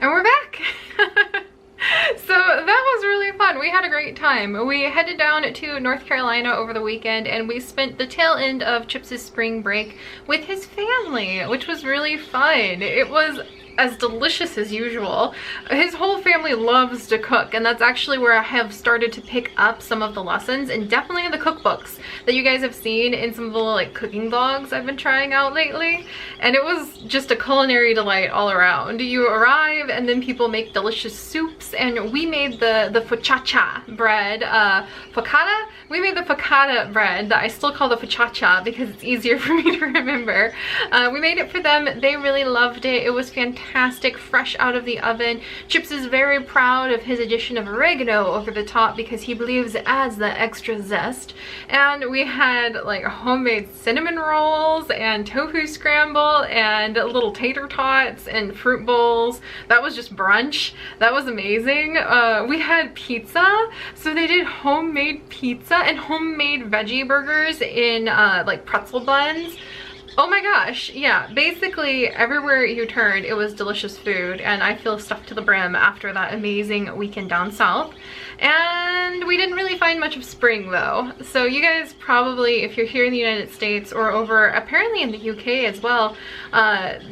And we're back! So that was really fun. We had a great time. We headed down to North Carolina over the weekend and we spent the tail end of Chips's spring break with his family, which was really fun. It was as delicious as usual. His whole family loves to cook, and that's actually where I have started to pick up some of the lessons, and definitely the cookbooks that you guys have seen in some of the like cooking vlogs I've been trying out lately. And it was just a culinary delight all around. You arrive and then people make delicious soups, and we made the focaccia bread, focaccia? We made the focaccia bread that I still call the focaccia because it's easier for me to remember. We made it for them. They really loved it. It was fantastic, fresh out of the oven. Chips is very proud of his addition of oregano over the top because he believes it adds that extra zest. And we had like homemade cinnamon rolls and tofu scramble and little tater tots and fruit bowls. That was just brunch. That was amazing. We had pizza. So they did homemade pizza and homemade veggie burgers in like pretzel buns. Oh my gosh, yeah, basically everywhere you turned it was delicious food, and I feel stuffed to the brim after that amazing weekend down south. And we didn't really find much of spring though, so you guys probably, if you're here in the United States or over apparently in the UK as well,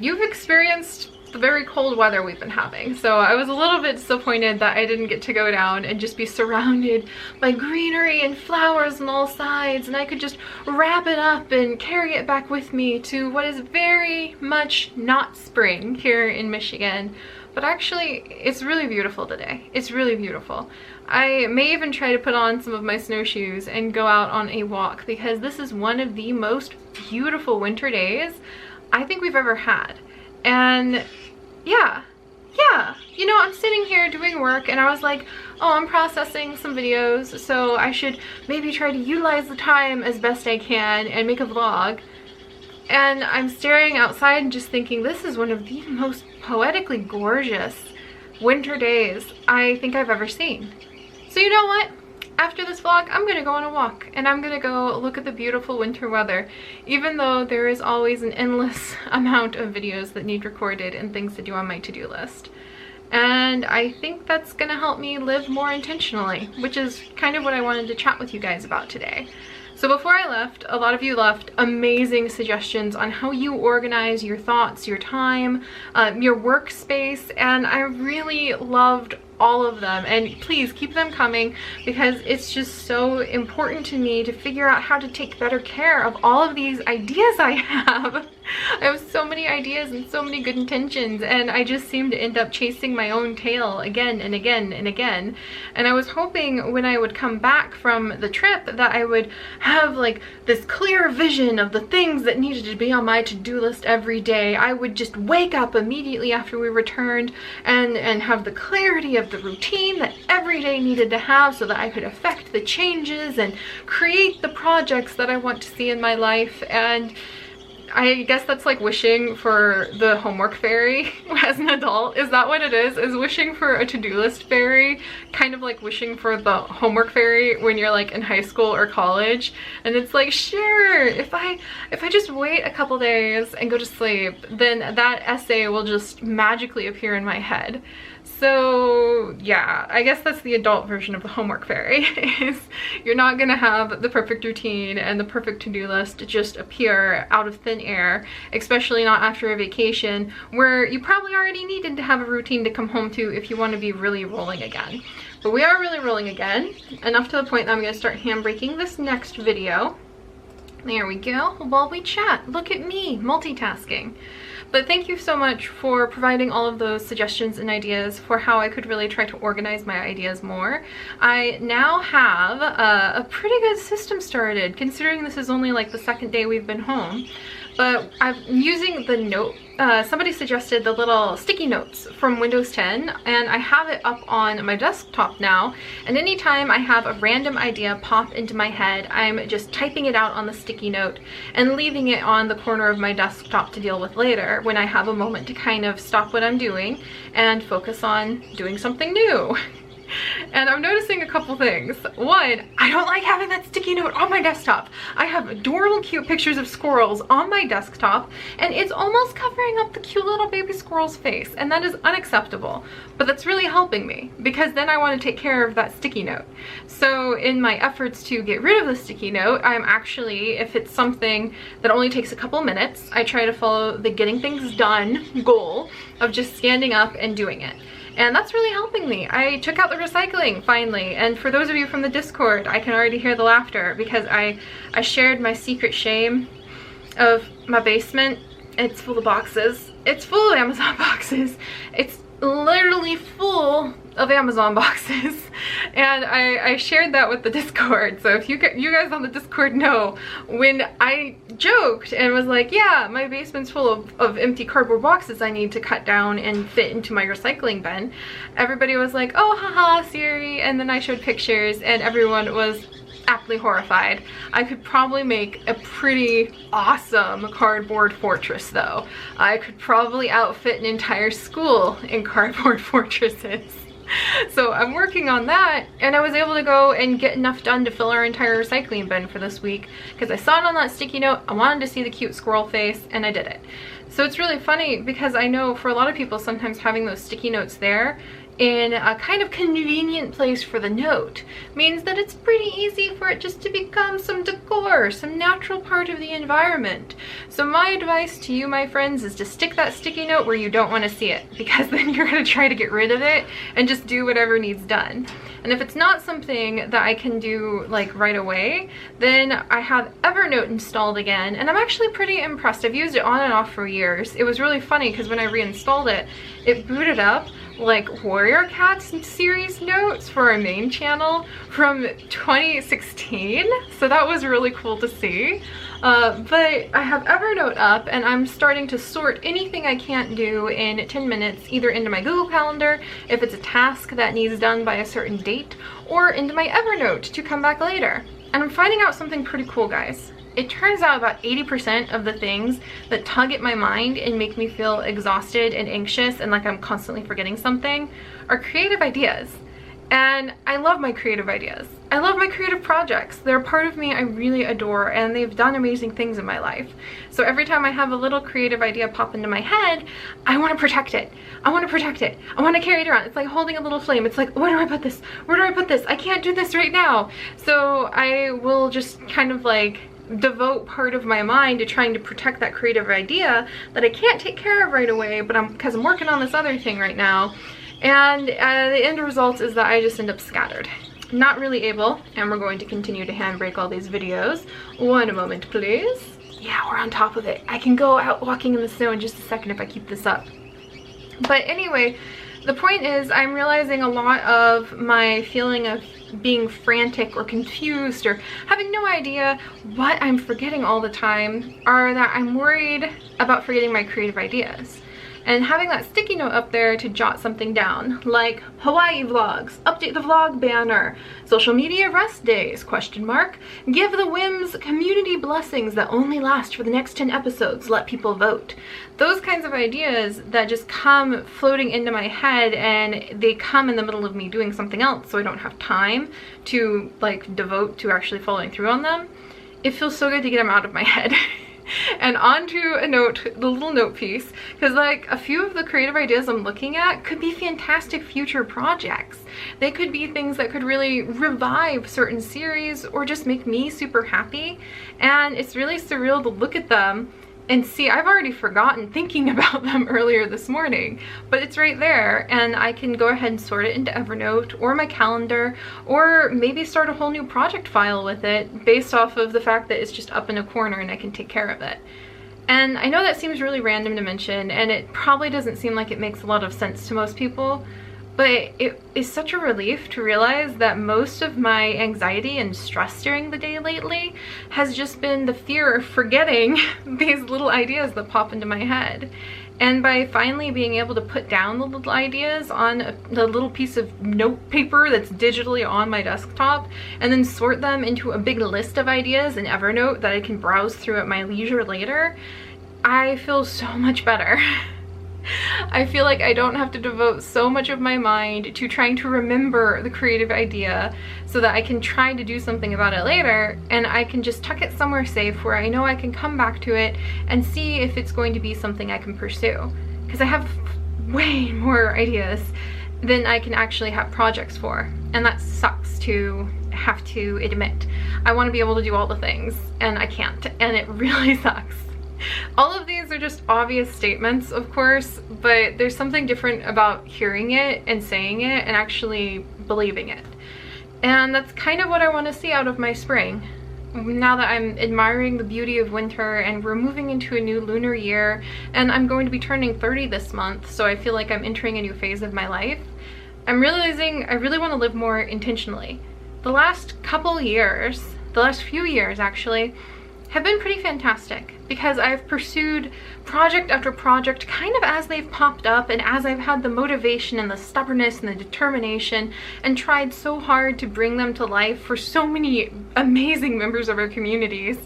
you've experienced the very cold weather we've been having. So I was a little bit disappointed that I didn't get to go down and just be surrounded by greenery and flowers on all sides, and I could just wrap it up and carry it back with me to what is very much not spring here in Michigan. But actually, it's really beautiful today. It's really beautiful. I may even try to put on some of my snowshoes and go out on a walk because this is one of the most beautiful winter days I think we've ever had. And yeah, you know, I'm sitting here doing work and I was like, oh, I'm processing some videos, so I should maybe try to utilize the time as best I can and make a vlog. And I'm staring outside and just thinking, this is one of the most poetically gorgeous winter days I think I've ever seen. So you know what? After this vlog, I'm gonna go on a walk and I'm gonna go look at the beautiful winter weather, even though there is always an endless amount of videos that need recorded and things to do on my to-do list. And I think that's gonna help me live more intentionally, which is kind of what I wanted to chat with you guys about today. So before I left, a lot of you left amazing suggestions on how you organize your thoughts, your time, your workspace, and I really loved all of them, and please keep them coming because it's just so important to me to figure out how to take better care of all of these ideas I have. I have so many ideas and so many good intentions, and I just seem to end up chasing my own tail again and again and again. And I was hoping when I would come back from the trip that I would have like this clear vision of the things that needed to be on my to-do list every day. I would just wake up immediately after we returned and have the clarity of the routine that every day needed to have so that I could affect the changes and create the projects that I want to see in my life. And I guess that's like wishing for the homework fairy as an adult. Is that what it is? Is wishing for a to-do list fairy kind of like wishing for the homework fairy when you're like in high school or college? And it's like, sure, if I just wait a couple days and go to sleep, then that essay will just magically appear in my head. So yeah, I guess that's the adult version of the homework fairy, is you're not gonna have the perfect routine and the perfect to-do list to just appear out of thin air, especially not after a vacation where you probably already needed to have a routine to come home to if you want to be really rolling again. But we are really rolling again, enough to the point that I'm gonna start handbraking this next video. There we go, while we chat. Look at me, multitasking. But thank you so much for providing all of those suggestions and ideas for how I could really try to organize my ideas more. I now have a pretty good system started, considering this is only like the second day we've been home. But I'm using the note, somebody suggested the little sticky notes from Windows 10, and I have it up on my desktop now, and anytime I have a random idea pop into my head, I'm just typing it out on the sticky note and leaving it on the corner of my desktop to deal with later when I have a moment to kind of stop what I'm doing and focus on doing something new. And I'm noticing a couple things. One, I don't like having that sticky note on my desktop. I have adorable cute pictures of squirrels on my desktop, and it's almost covering up the cute little baby squirrel's face, and that is unacceptable. But that's really helping me, because then I want to take care of that sticky note. So in my efforts to get rid of the sticky note, I'm actually, if it's something that only takes a couple minutes, I try to follow the getting things done goal of just standing up and doing it. And that's really helping me. I took out the recycling finally, and for those of you from the Discord, I can already hear the laughter because I shared my secret shame of my basement. It's full of boxes. It's full of Amazon boxes. It's literally full of Amazon boxes, and I shared that with the Discord. So if you guys on the Discord know, when I joked and was like, yeah, my basement's full of empty cardboard boxes I need to cut down and fit into my recycling bin, everybody was like, oh haha, Seri, and then I showed pictures and everyone was aptly horrified. I could probably make a pretty awesome cardboard fortress though. I could probably outfit an entire school in cardboard fortresses. So I'm working on that, and I was able to go and get enough done to fill our entire recycling bin for this week because I saw it on that sticky note. I wanted to see the cute squirrel face, and I did it. So it's really funny because I know for a lot of people, sometimes having those sticky notes there in a kind of convenient place for the note means that it's pretty easy for it just to become some decor, some natural part of the environment. So my advice to you, my friends, is to stick that sticky note where you don't want to see it, because then you're going to try to get rid of it and just do whatever needs done. And if it's not something that I can do like right away, then I have Evernote installed again, and I'm actually pretty impressed. I've used it on and off for years. It was really funny because when I reinstalled it, it booted up like Warrior Cats series notes for our main channel from 2016, so that was really cool to see. But I have Evernote up, and I'm starting to sort anything I can't do in 10 minutes either into my Google Calendar if it's a task that needs done by a certain date, or into my Evernote to come back later. And I'm finding out something pretty cool, guys. It turns out about 80% of the things that tug at my mind and make me feel exhausted and anxious and like I'm constantly forgetting something are creative ideas. And I love my creative ideas. I love my creative projects. They're a part of me I really adore, and they've done amazing things in my life. So every time I have a little creative idea pop into my head, I want to protect it. I want to protect it. I want to carry it around. It's like holding a little flame. It's like, where do I put this? Where do I put this? I can't do this right now. So I will just kind of like devote part of my mind to trying to protect that creative idea that I can't take care of right away, but because I'm working on this other thing right now. And the end result is that I just end up scattered. Not really able, and we're going to continue to handbrake all these videos. One moment, please. Yeah, we're on top of it. I can go out walking in the snow in just a second if I keep this up. But anyway, the point is I'm realizing a lot of my feeling of being frantic or confused or having no idea what I'm forgetting all the time are that I'm worried about forgetting my creative ideas. And having that sticky note up there to jot something down, like Hawaii vlogs, update the vlog banner, social media rest days, question mark, give the whims community blessings that only last for the next 10 episodes, let people vote. Those kinds of ideas that just come floating into my head, and they come in the middle of me doing something else, so I don't have time to like devote to actually following through on them. It feels so good to get them out of my head. And onto a note, the little note piece, because like a few of the creative ideas I'm looking at could be fantastic future projects. They could be things that could really revive certain series or just make me super happy. And it's really surreal to look at them and see, I've already forgotten thinking about them earlier this morning, but it's right there, and I can go ahead and sort it into Evernote or my calendar, or maybe start a whole new project file with it based off of the fact that it's just up in a corner and I can take care of it. And I know that seems really random to mention, and it probably doesn't seem like it makes a lot of sense to most people, but it is such a relief to realize that most of my anxiety and stress during the day lately has just been the fear of forgetting these little ideas that pop into my head. And by finally being able to put down the little ideas on the little piece of note paper that's digitally on my desktop, and then sort them into a big list of ideas in Evernote that I can browse through at my leisure later, I feel so much better. I feel like I don't have to devote so much of my mind to trying to remember the creative idea so that I can try to do something about it later, and I can just tuck it somewhere safe where I know I can come back to it and see if it's going to be something I can pursue. Because I have way more ideas than I can actually have projects for, and that sucks to have to admit. I want to be able to do all the things, and I can't, and it really sucks. All of these are just obvious statements, of course, but there's something different about hearing it and saying it and actually believing it. And that's kind of what I want to see out of my spring. Now that I'm admiring the beauty of winter and we're moving into a new lunar year, and I'm going to be turning 30 this month, so I feel like I'm entering a new phase of my life, I'm realizing I really want to live more intentionally. The last few years actually, have been pretty fantastic because I've pursued project after project kind of as they've popped up and as I've had the motivation and the stubbornness and the determination and tried so hard to bring them to life for so many amazing members of our communities.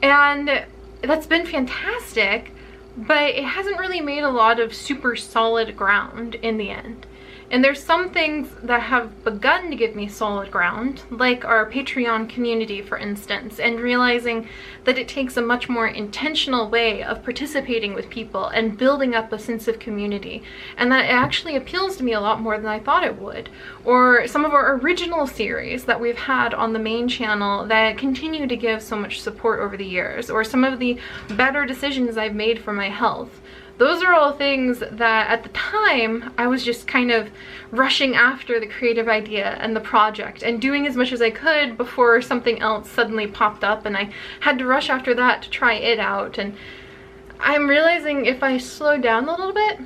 And that's been fantastic, but it hasn't really made a lot of super solid ground in the end. And there's some things that have begun to give me solid ground, like our Patreon community, for instance, and realizing that it takes a much more intentional way of participating with people and building up a sense of community, and that it actually appeals to me a lot more than I thought it would. Or some of our original series that we've had on the main channel that continue to give so much support over the years, or some of the better decisions I've made for my health. Those are all things that at the time I was just kind of rushing after the creative idea and the project and doing as much as I could before something else suddenly popped up, and I had to rush after that to try it out. And I'm realizing if I slow down a little bit,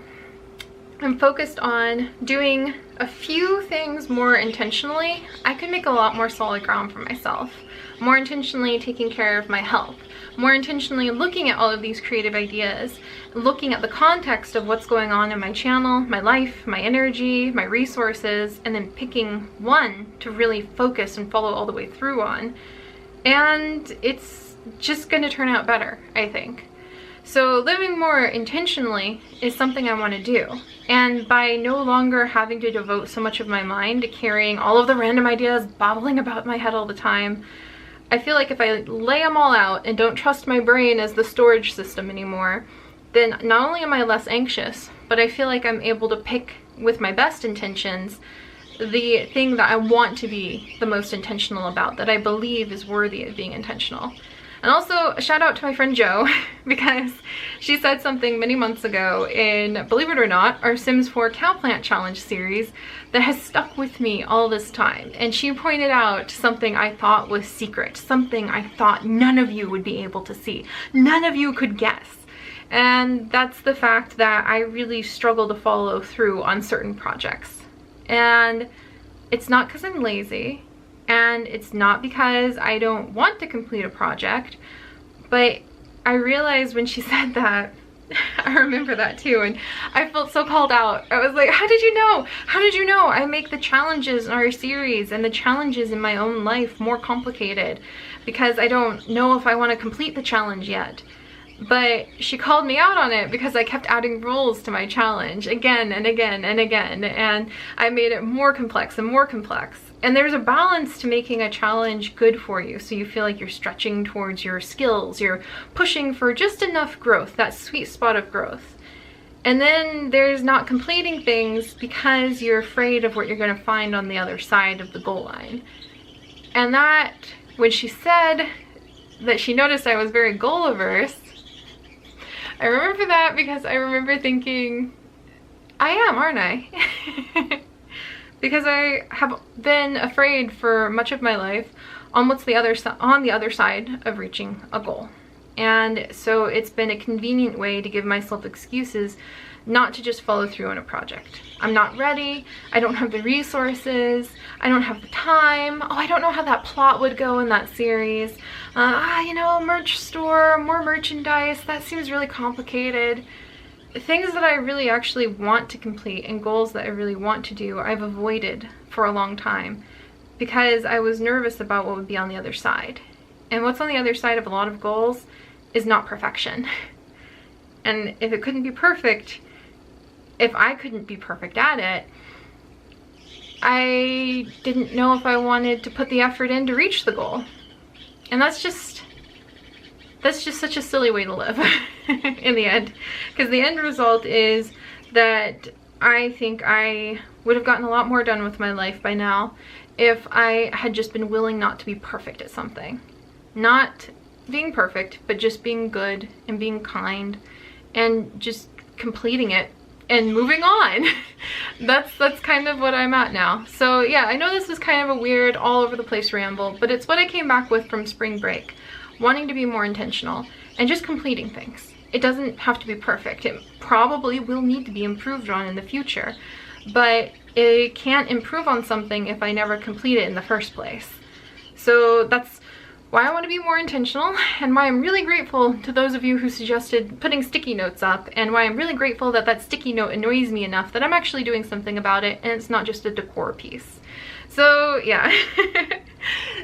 I'm focused on doing a few things more intentionally, I can make a lot more solid ground for myself. More intentionally taking care of my health, more intentionally looking at all of these creative ideas, looking at the context of what's going on in my channel, my life, my energy, my resources, and then picking one to really focus and follow all the way through on. And it's just going to turn out better, I think. So living more intentionally is something I want to do. And by no longer having to devote so much of my mind to carrying all of the random ideas bobbling about my head all the time, I feel like if I lay them all out and don't trust my brain as the storage system anymore, then not only am I less anxious, but I feel like I'm able to pick with my best intentions the thing that I want to be the most intentional about, that I believe is worthy of being intentional. And also a shout out to my friend Jo, because she said something many months ago in, believe it or not, our Sims 4 Cow Plant Challenge series that has stuck with me all this time. And she pointed out something I thought was secret, something I thought none of you would be able to see, none of you could guess. And that's the fact that I really struggle to follow through on certain projects. And it's not because I'm lazy, and it's not because I don't want to complete a project, but I realized when she said that, I remember that too, and I felt so called out. I was like, how did you know? How did you know? I make the challenges in our series and the challenges in my own life more complicated because I don't know if I want to complete the challenge yet. But she called me out on it because I kept adding rules to my challenge again and again and again, and I made it more complex and more complex. And there's a balance to making a challenge good for you, so you feel like you're stretching towards your skills, you're pushing for just enough growth, that sweet spot of growth. And then there's not completing things because you're afraid of what you're going to find on the other side of the goal line. And that, when she said that she noticed I was very goal averse, I remember that because I remember thinking, I am, aren't I? Because I have been afraid for much of my life on what's the other side of reaching a goal. And so it's been a convenient way to give myself excuses not to just follow through on a project. I'm not ready, I don't have the resources, I don't have the time, oh, I don't know how that plot would go in that series. You know, merch store, more merchandise, that seems really complicated. Things that I really actually want to complete and goals that I really want to do, I've avoided for a long time because I was nervous about what would be on the other side. And what's on the other side of a lot of goals is not perfection. And if it couldn't be perfect, if I couldn't be perfect at it, I didn't know if I wanted to put the effort in to reach the goal. And that's just such a silly way to live in the end. Because the end result is that I think I would have gotten a lot more done with my life by now if I had just been willing not to be perfect at something. Not being perfect, but just being good and being kind and just completing it and moving on. That's kind of what I'm at now. So yeah, I know this is kind of a weird all over the place ramble, but it's what I came back with from spring break. Wanting to be more intentional and just completing things. It doesn't have to be perfect. It probably will need to be improved on in the future, but it can't improve on something if I never complete it in the first place. So that's why I want to be more intentional, and why I'm really grateful to those of you who suggested putting sticky notes up, and why I'm really grateful that that sticky note annoys me enough that I'm actually doing something about it and it's not just a decor piece. So yeah,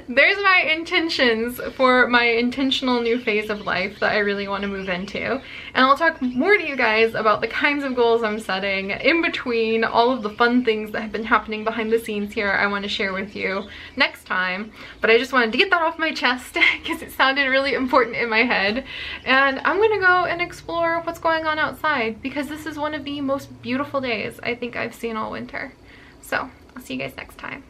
there's my intentions for my intentional new phase of life that I really want to move into. And I'll talk more to you guys about the kinds of goals I'm setting in between all of the fun things that have been happening behind the scenes here I want to share with you next time. But I just wanted to get that off my chest because it sounded really important in my head. And I'm gonna go and explore what's going on outside because this is one of the most beautiful days I think I've seen all winter. So I'll see you guys next time.